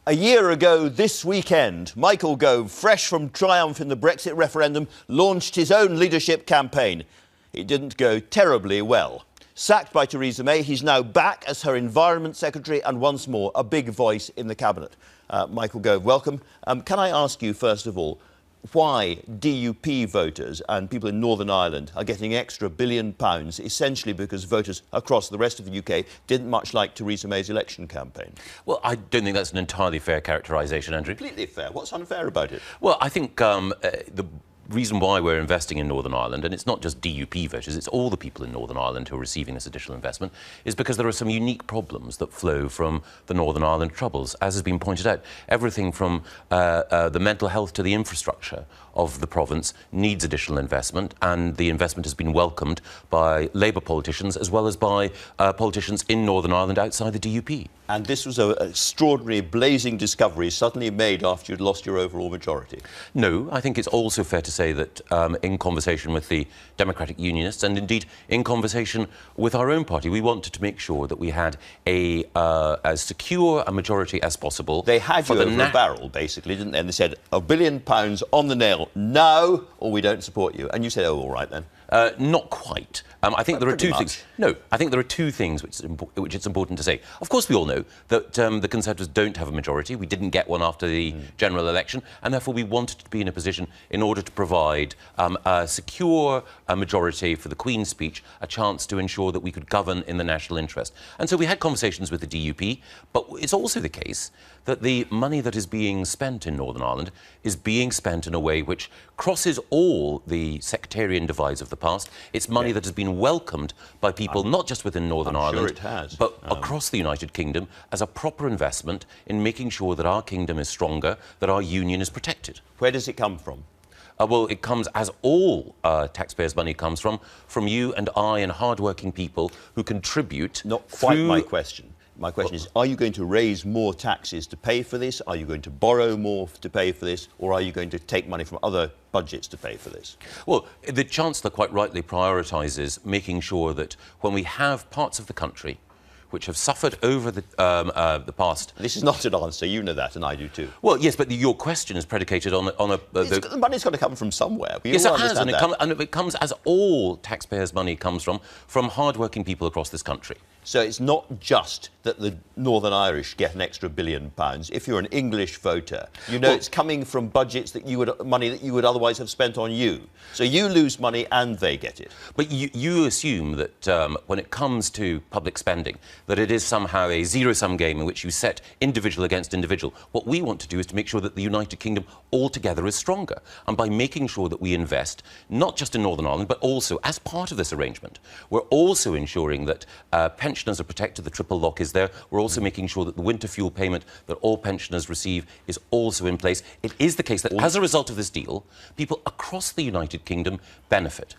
A year ago this weekend, Micheal Gove, fresh from triumph in the Brexit referendum, launched his own leadership campaign. It didn't go terribly well. Sacked by Theresa May, he's now back as her Environment Secretary and once more a big voice in the Cabinet. Micheal Gove, welcome. Can I ask you, first of all, why DUP voters and people in Northern Ireland are getting extra £1 billion, essentially because voters across the rest of the UK didn't much like Theresa May's election campaign? Well, I don't think that's an entirely fair characterisation, Andrew. Completely fair. What's unfair about it? Well, I think the reason why we're investing in Northern Ireland, and it's not just DUP voters, it's all the people in Northern Ireland who are receiving this additional investment, is because there are some unique problems that flow from the Northern Ireland Troubles. As has been pointed out, everything from the mental health to the infrastructure of the province needs additional investment, and the investment has been welcomed by Labour politicians as well as by politicians in Northern Ireland outside the DUP. And this was an extraordinary, blazing discovery suddenly made after you'd lost your overall majority. No, I think it's also fair to say that in conversation with the Democratic Unionists and indeed in conversation with our own party, we wanted to make sure that we had as secure a majority as possible. They had you over a barrel, basically, didn't they? And they said, £1 billion on the nail now, or we don't support you. And you said, oh, all right then. Not quite. I think there are two things. No, I think there are two things which it's important to say. Of course, we all know that the Conservatives don't have a majority. We didn't get one after the general election, and therefore we wanted to be in a position, in order to provide a secure majority for the Queen's speech, a chance to ensure that we could govern in the national interest. And so we had conversations with the DUP, but it's also the case that the money that is being spent in Northern Ireland is being spent in a way which crosses all the sectarian divides of the past. It's money that has been welcomed by people not just within Northern Ireland, sure it has. But across the United Kingdom as a proper investment in making sure that our kingdom is stronger, that our union is protected. Where does it come from? Well, it comes, as all taxpayers' money comes from you and I and hard-working people who contribute. Not quite my question. My question is, are you going to raise more taxes to pay for this? Are you going to borrow more to pay for this? Or are you going to take money from other budgets to pay for this? Well, the Chancellor quite rightly prioritises making sure that when we have parts of the country which have suffered over the past... This is not an answer. You know that, and I do too. Well, yes, but your question is predicated on the money's got to come from somewhere. Yes, it has, and it comes, as all taxpayers' money comes from hard-working people across this country. So it's not just that the Northern Irish get an extra £1 billion. If you're an English voter, you know it's coming from budgets that money that you would otherwise have spent on you. So you lose money and they get it. But you assume that when it comes to public spending, that it is somehow a zero-sum game in which you set individual against individual. What we want to do is to make sure that the United Kingdom altogether is stronger. And by making sure that we invest, not just in Northern Ireland, but also as part of this arrangement, we're also ensuring that pensioners are protected, the triple lock is there. We're also making sure that the winter fuel payment that all pensioners receive is also in place. It is the case that as a result of this deal, people across the United Kingdom benefit.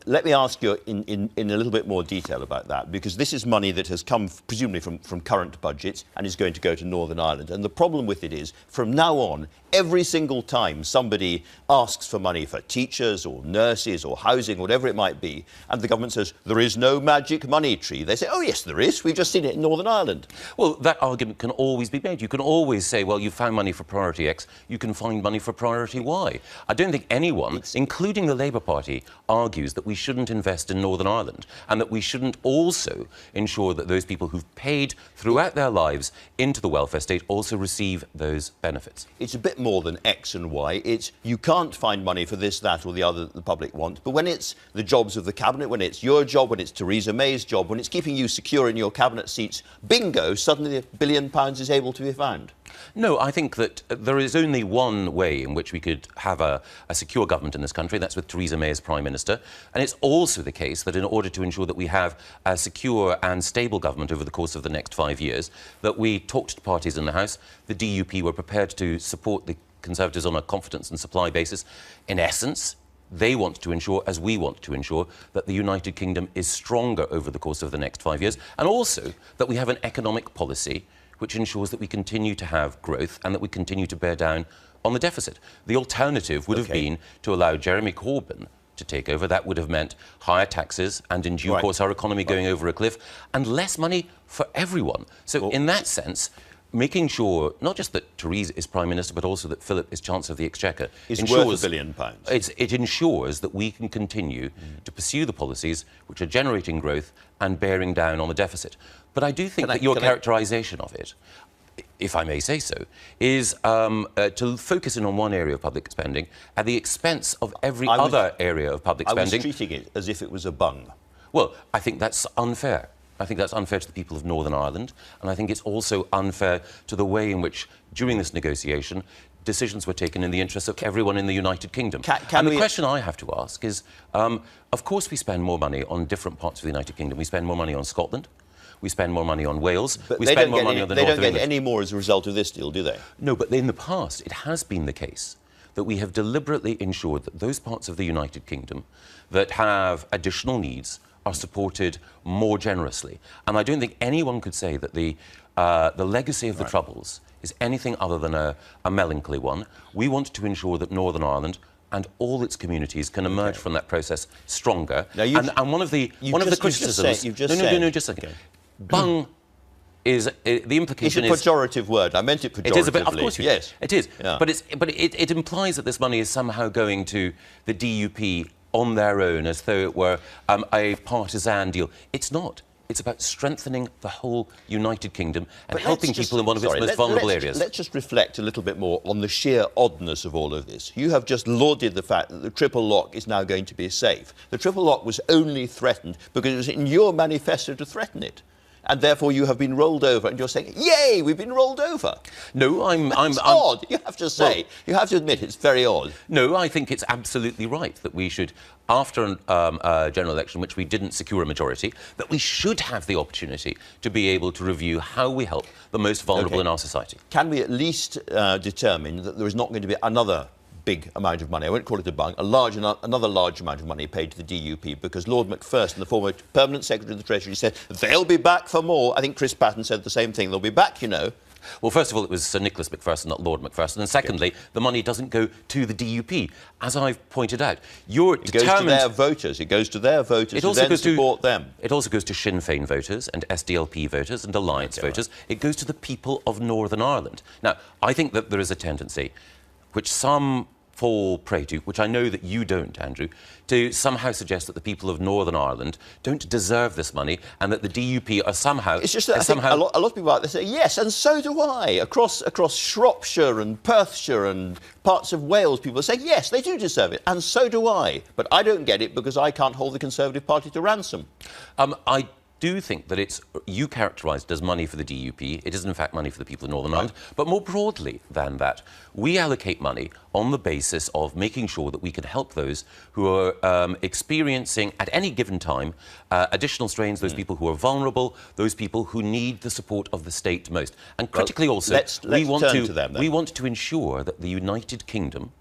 Let me ask you in a little bit more detail about that, because this is money that has come presumably from current budgets and is going to go to Northern Ireland. And the problem with it is, from now on, every single time somebody asks for money for teachers or nurses or housing, whatever it might be, and the government says, there is no magic money tree, they say, oh, yes, there is. We've just seen it in Northern Ireland. Well, that argument can always be made. You can always say, well, you found money for priority X, you can find money for priority Y. I don't think anyone, including the Labour Party, argues that we shouldn't invest in Northern Ireland and that we shouldn't also ensure that those people who've paid throughout their lives into the welfare state also receive those benefits. It's a bit more than X and Y. It's you can't find money for this, that or the other that the public want. But when it's the jobs of the Cabinet, when it's your job, when it's Theresa May's job, when it's keeping you secure in your Cabinet seats, bingo, suddenly £1 billion is able to be found. No, I think that there is only one way in which we could have a secure government in this country. That's with Theresa May as Prime Minister. And it's also the case that in order to ensure that we have a secure and stable government over the course of the next 5 years, that we talked to parties in the House. The DUP were prepared to support the Conservatives on a confidence and supply basis. In essence, they want to ensure, as we want to ensure, that the United Kingdom is stronger over the course of the next 5 years, and also that we have an economic policy which ensures that we continue to have growth and that we continue to bear down on the deficit. The alternative would have been to allow Jeremy Corbyn to take over. That would have meant higher taxes and, in due course, our economy going over a cliff and less money for everyone. So, in that sense, making sure not just that Theresa is Prime Minister, but also that Philip is Chancellor of the Exchequer It's worth £1 billion. It ensures that we can continue to pursue the policies which are generating growth and bearing down on the deficit. But I do think that your characterisation of it, if I may say so, is to focus in on one area of public spending at the expense of every other area of public spending. I was treating it as if it was a bung. Well, I think that's unfair. I think that's unfair to the people of Northern Ireland, and I think it's also unfair to the way in which, during this negotiation, decisions were taken in the interests of everyone in the United Kingdom. And the question I have to ask is, of course we spend more money on different parts of the United Kingdom. We spend more money on Scotland. We spend more money on Wales. But we spend more money on the north of England. They don't get any more as a result of this deal, do they? No, but in the past, it has been the case that we have deliberately ensured that those parts of the United Kingdom that have additional needs are supported more generously. And I don't think anyone could say that the legacy of the Troubles is anything other than a melancholy one. We want to ensure that Northern Ireland and all its communities can emerge from that process stronger. Now and one of the criticisms... You've just said... No, just a second. Okay. Bung is the implication is... It's a pejorative word. I meant it pejoratively. It is a bit, of course, yes. It is. Yeah. But it implies that this money is somehow going to the DUP on their own, as though it were a partisan deal. It's not. It's about strengthening the whole United Kingdom and helping people in one of its most vulnerable areas. Let's just reflect a little bit more on the sheer oddness of all of this. You have just lauded the fact that the triple lock is now going to be safe. The triple lock was only threatened because it was in your manifesto to threaten it. And therefore you have been rolled over, and you're saying, "Yay, we've been rolled over." No, I'm odd. You have to say, you have to admit, it's very odd. No, I think it's absolutely right that we should, after a general election, which we didn't secure a majority, that we should have the opportunity to be able to review how we help the most vulnerable in our society. Can we at least determine that there is not going to be another big amount of money, I won't call it a bung, another large amount of money paid to the DUP, because Lord Macpherson, the former Permanent Secretary of the Treasury, said they'll be back for more. I think Chris Patten said the same thing. They'll be back, you know. Well, first of all, it was Sir Nicholas Macpherson, not Lord Macpherson. And secondly, the money doesn't go to the DUP. As I've pointed out, it goes to their voters. It goes to their voters who then support them. It also goes to Sinn Féin voters and SDLP voters and Alliance voters. Right. It goes to the people of Northern Ireland. Now, I think that there is a tendency, which some fall prey to, which I know that you don't, Andrew, to somehow suggest that the people of Northern Ireland don't deserve this money and that the DUP are somehow... It's just that I think a lot of people out there say, yes, and so do I. Across Shropshire and Perthshire and parts of Wales, people say, yes, they do deserve it, and so do I. But I don't get it because I can't hold the Conservative Party to ransom. I do think that you characterised it as money for the DUP. It is, in fact, money for the people of Northern Ireland. But more broadly than that, we allocate money on the basis of making sure that we can help those who are experiencing, at any given time, additional strains, those people who are vulnerable, those people who need the support of the state most. And critically also, we want to ensure that the United Kingdom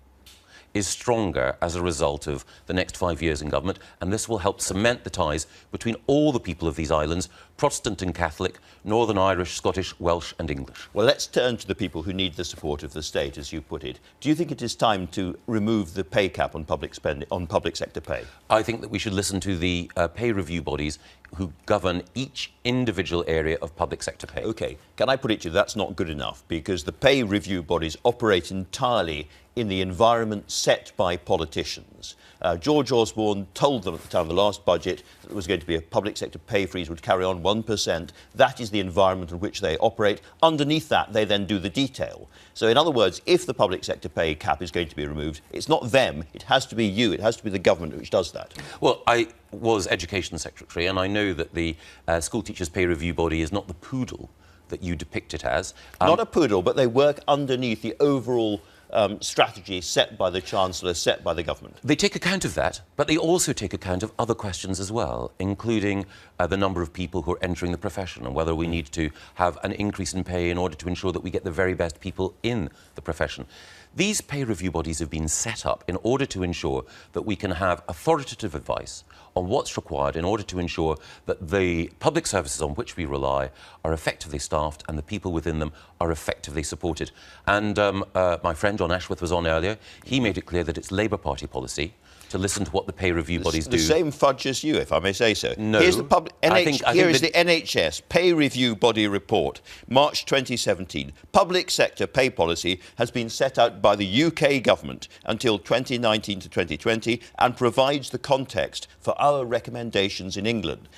is stronger as a result of the next 5 years in government, and this will help cement the ties between all the people of these islands, Protestant and Catholic, Northern Irish, Scottish, Welsh and English. Well, let's turn to the people who need the support of the state, as you put it. Do you think it is time to remove the pay cap on public spending, on public sector pay? I think that we should listen to the pay review bodies who govern each individual area of public sector pay. OK. Can I put it to you, that's not good enough, because the pay review bodies operate entirely in the environment set by politicians. George Osborne told them at the time of the last budget that there was going to be a public sector pay freeze would carry on 1%. That is the environment in which they operate. Underneath that, they then do the detail. So, in other words, if the public sector pay cap is going to be removed, it's not them, it has to be you, it has to be the government which does that. Well, I was Education Secretary, and I know that the School Teachers Pay Review Body is not the poodle that you depict it as. Not a poodle, but they work underneath the overall strategy set by the Chancellor, set by the government. They take account of that, but they also take account of other questions as well, including the number of people who are entering the profession and whether we need to have an increase in pay in order to ensure that we get the very best people in the profession. These pay review bodies have been set up in order to ensure that we can have authoritative advice on what's required in order to ensure that the public services on which we rely are effectively staffed and the people within them are effectively supported. And my friend John Ashworth was on earlier. He made it clear that it's Labour Party policy to listen to what the pay review bodies do. The same fudge as you, if I may say so. No. Here's the Here is the NHS Pay Review Body Report, March 2017. Public sector pay policy has been set out by the UK government until 2019 to 2020 and provides the context for our recommendations in England.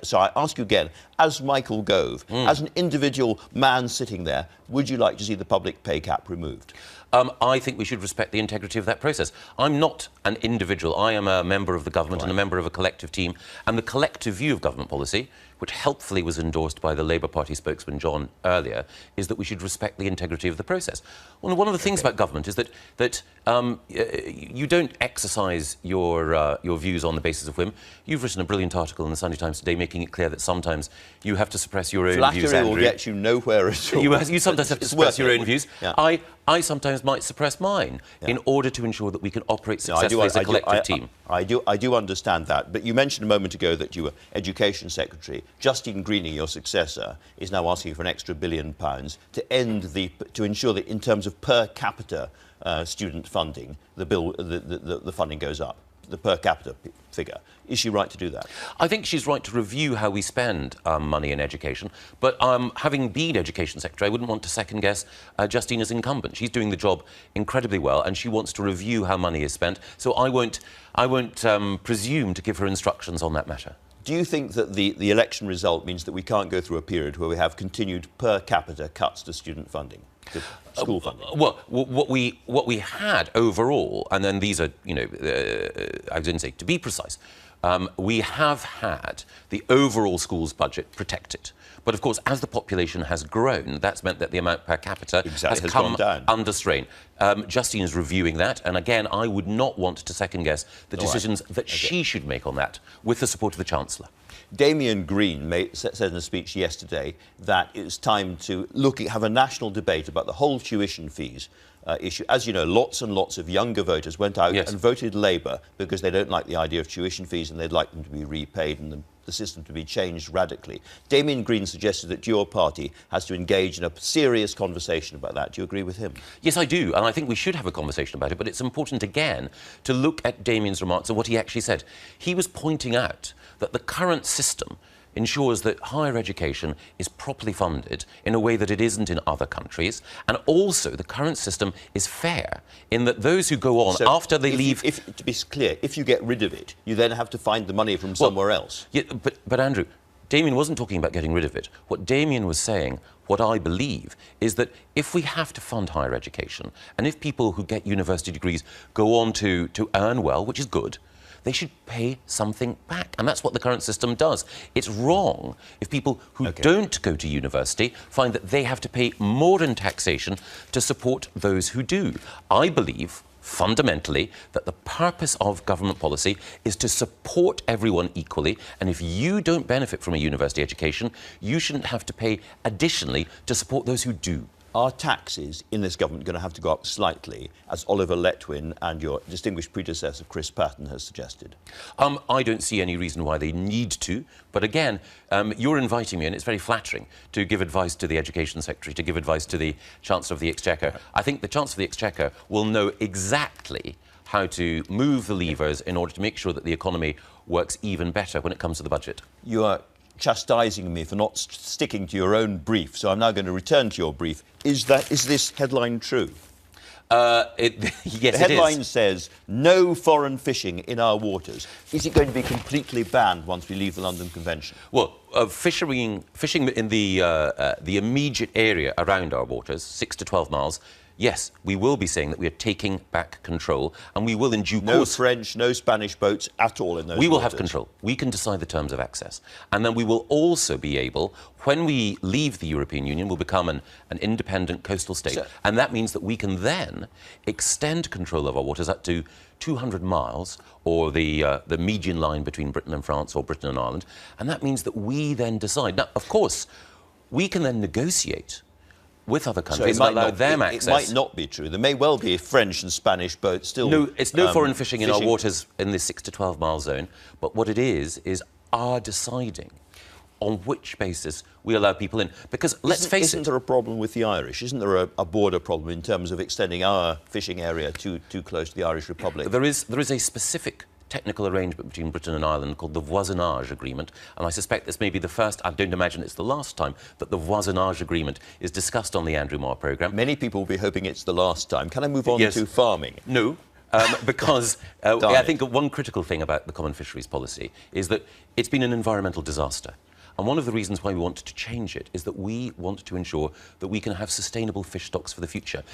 So I ask you again, as Micheal Gove, as an individual man sitting there, would you like to see the public pay cap removed? I think we should respect the integrity of that process. I'm not an individual. I am a member of the government and a member of a collective team. And the collective view of government policy, which helpfully was endorsed by the Labour Party spokesman John earlier, is that we should respect the integrity of the process. Well, one of the things about government is that you don't exercise your views on the basis of whim. You've written a brilliant article in the Sunday Times today making it clear that sometimes you have to suppress your own views, Andrew. Will get you nowhere at all. You sometimes have to suppress your own views. Yeah. I sometimes might suppress mine in order to ensure that we can operate successfully as a collective team. I do understand that, but you mentioned a moment ago that you were Education Secretary. Justine Greening, your successor, is now asking for an extra £1 billion to ensure that in terms of per capita student funding, the funding goes up. The per capita figure. Is she right to do that? I think she's right to review how we spend money in education, but having been Education Secretary, I wouldn't want to second-guess Justine as incumbent. She's doing the job incredibly well, and she wants to review how money is spent, so I won't presume to give her instructions on that matter. Do you think that the election result means that we can't go through a period where we have continued per capita cuts to student funding? To school funding? Well, what we had overall, and then these are, I didn't say to be precise, we have had the overall schools budget protected. But of course, as the population has grown, that's meant that the amount per capita has come under strain. Justine is reviewing that, and again, I would not want to second-guess the decisions that she should make on that, with the support of the Chancellor. Damian Green said in a speech yesterday that it's time to have a national debate about the whole tuition fees issue. As you know, lots and lots of younger voters went out and voted Labour because they don't like the idea of tuition fees and they'd like them to be repaid and the system to be changed radically. Damian Green suggested that your party has to engage in a serious conversation about that. Do you agree with him? Yes, I do, and I think we should have a conversation about it, but it's important, again, to look at Damian's remarks and what he actually said. He was pointing out that the current system ensures that higher education is properly funded in a way that it isn't in other countries, and also the current system is fair in that those who go on after they leave... To be clear, if you get rid of it, you then have to find the money from somewhere else. Yeah, but Andrew, Damian wasn't talking about getting rid of it. What Damian was saying, what I believe, is that if we have to fund higher education, and if people who get university degrees go on to earn well, which is good, they should pay something back. And that's what the current system does. It's wrong if people who don't go to university find that they have to pay more in taxation to support those who do. I believe, fundamentally, that the purpose of government policy is to support everyone equally, and if you don't benefit from a university education, you shouldn't have to pay additionally to support those who do. Are taxes in this government going to have to go up slightly, as Oliver Letwin and your distinguished predecessor, Chris Patten, has suggested? I don't see any reason why they need to. But again, you're inviting me, and it's very flattering, to give advice to the Education Secretary, to give advice to the Chancellor of the Exchequer. I think the Chancellor of the Exchequer will know exactly how to move the levers in order to make sure that the economy works even better when it comes to the budget. You are chastising me for not sticking to your own brief, so I'm now going to return to your brief. Is this headline true? Yes, it is. The headline says, no foreign fishing in our waters. Is it going to be completely banned once we leave the London Convention? Well, fishing in the immediate area around our waters, 6 to 12 miles, yes, we will be saying that we are taking back control, and we will in due course... No French, no Spanish boats at all in those We will waters. have control. We can decide the terms of access. And then we will also be able, when we leave the European Union, we'll become an independent coastal state. And that means that we can then extend control of our waters up to 200 miles, or the median line between Britain and France, or Britain and Ireland. And that means that we then decide. Now, of course, we can then negotiate with other countries, so allow them access. It might not be true. There may well be French and Spanish boats still... No, it's no foreign fishing in our waters in this 6 to 12 mile zone, but what it is our deciding on which basis we allow people in. Because let's face Isn't there a problem with the Irish? Isn't there a border problem in terms of extending our fishing area too close to the Irish Republic? There is a specific technical arrangement between Britain and Ireland called the voisinage agreement, and I suspect this may be the first, I don't imagine it's the last time, that the voisinage agreement is discussed on the Andrew Marr programme. Many people will be hoping it's the last time. Can I move on Yes. to farming? No. Because I think one critical thing about the common fisheries policy is that it's been an environmental disaster. And one of the reasons why we want to change it is that we want to ensure that we can have sustainable fish stocks for the future.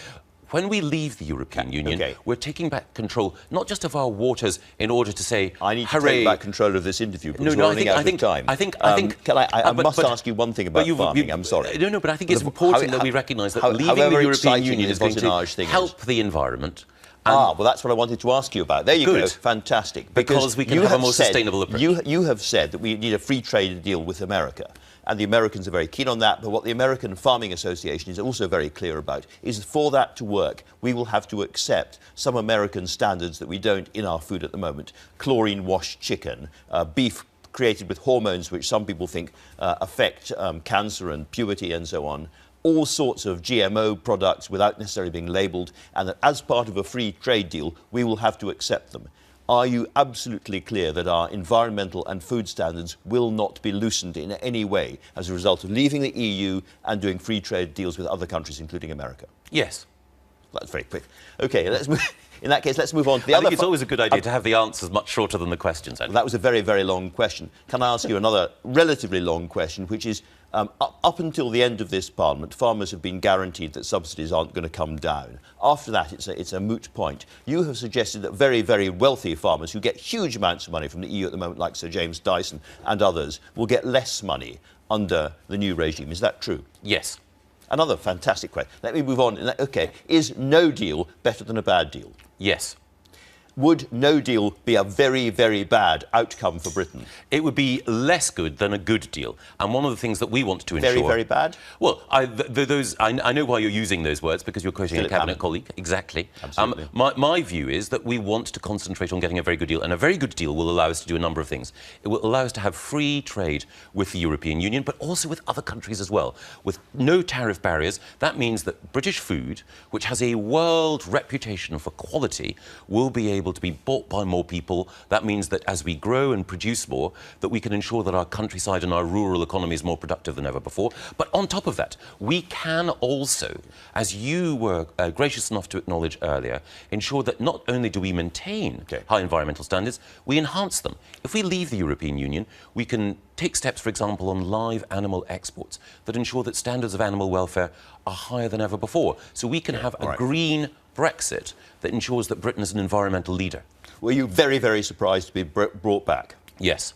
When we leave the European Union, we're taking back control, not just of our waters, in order to say, I need to hooray. take back control of this interview because No, we're running out of time. I must ask you one thing about farming. I'm sorry. No, but I think it's important that we recognise that leaving the European Union is going to help the environment. Well, that's what I wanted to ask you about. There you go. Fantastic. Because we can have a more sustainable approach. You have said that we need a free trade deal with America. And the Americans are very keen on that, but what the American Farming Association is also very clear about is for that to work, we will have to accept some American standards that we don't in our food at the moment. Chlorine-washed chicken, beef created with hormones which some people think affect cancer and puberty and so on. All sorts of GMO products without necessarily being labelled, and that as part of a free trade deal, we will have to accept them. Are you absolutely clear that our environmental and food standards will not be loosened in any way as a result of leaving the EU and doing free trade deals with other countries, including America? Yes. That's very quick. OK, in that case, let's move on to the I other... think it's always a good idea to have the answers much shorter than the questions, Andrew. That was a very, very long question. Can I ask you another relatively long question, which is, up until the end of this Parliament, farmers have been guaranteed that subsidies aren't going to come down. After that, it's a moot point. You have suggested that very, very wealthy farmers who get huge amounts of money from the EU at the moment, like Sir James Dyson and others, will get less money under the new regime. Is that true? Yes. Another fantastic question. Let me move on. OK, is no deal better than a bad deal? Yes. Would no deal be a very, very bad outcome for Britain? It would be less good than a good deal. And one of the things that we want to ensure... Very, very bad? Well, I know why you're using those words, because you're quoting a cabinet colleague. Exactly. Absolutely. My view is that we want to concentrate on getting a very good deal, and a very good deal will allow us to do a number of things. It will allow us to have free trade with the European Union, but also with other countries as well, with no tariff barriers. That means that British food, which has a world reputation for quality, will be able to be bought by more people. That means that as we grow and produce more, that we can ensure that our countryside and our rural economy is more productive than ever before. But on top of that, we can also, as you were gracious enough to acknowledge earlier, ensure that not only do we maintain high environmental standards, we enhance them. If we leave the European Union, we can take steps, for example, on live animal exports that ensure that standards of animal welfare are higher than ever before. So we can have a green Brexit that ensures that Britain is an environmental leader. Were you very, very surprised to be brought back? Yes.